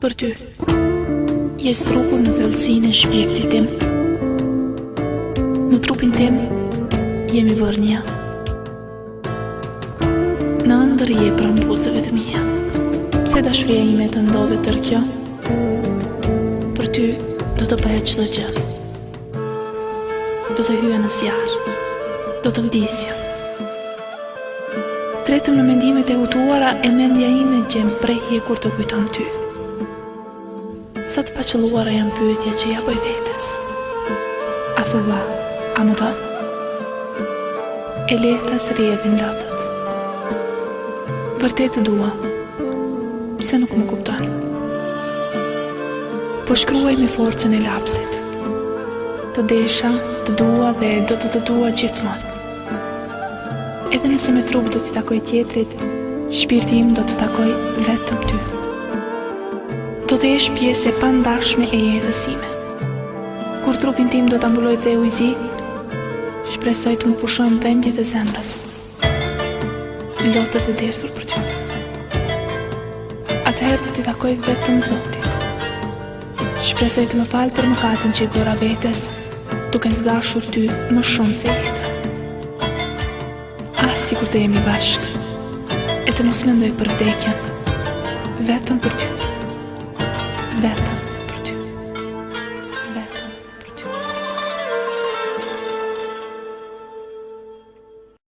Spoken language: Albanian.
Për ty, je strukur në thellësinë e shpirtit tim. Në trupin tim, jemi bërë një. Në ëndër je pranë buzëve të mia. Pse dashuria ime të ndodhet tër kjo? Për ty, do të bëja çdo gjë. Do të hyja në zjarr, do të vdisja. Tretëm në mendimet e hutuara e mendja ime gjem prehje kur të kujton ty. Sa të paqëlluara janë pyetja që ja bëj vetes. A thua, a më don? E lehta së rrjedhin lotët. Vërtet të dua, pse nuk më kupton? Po shkruaj me forcën e lapsit. Të desha, të dua dhe do të dua gjithmonë. Edhe nëse me trup do t'i takoj tjetrit, shpirti im do të takoj vetëm ty. Do të jesh pjesë e pandashme e jetës ime. Kur trupin tim do t'ambuloj dhe u i zi, shpresoj të më pushojnë dhembjet e zemrës. Lotët e derdhur për ty. Atëherë do t'i takoj vetëm Zotit. Shpresoj të më falë për mëkatin që i bëra vetes, duke të dashur ty më shumë se jeta. Sikur të jemi bashkë, e të mos mendoj për vdekjen, vetëm për ty, vetëm.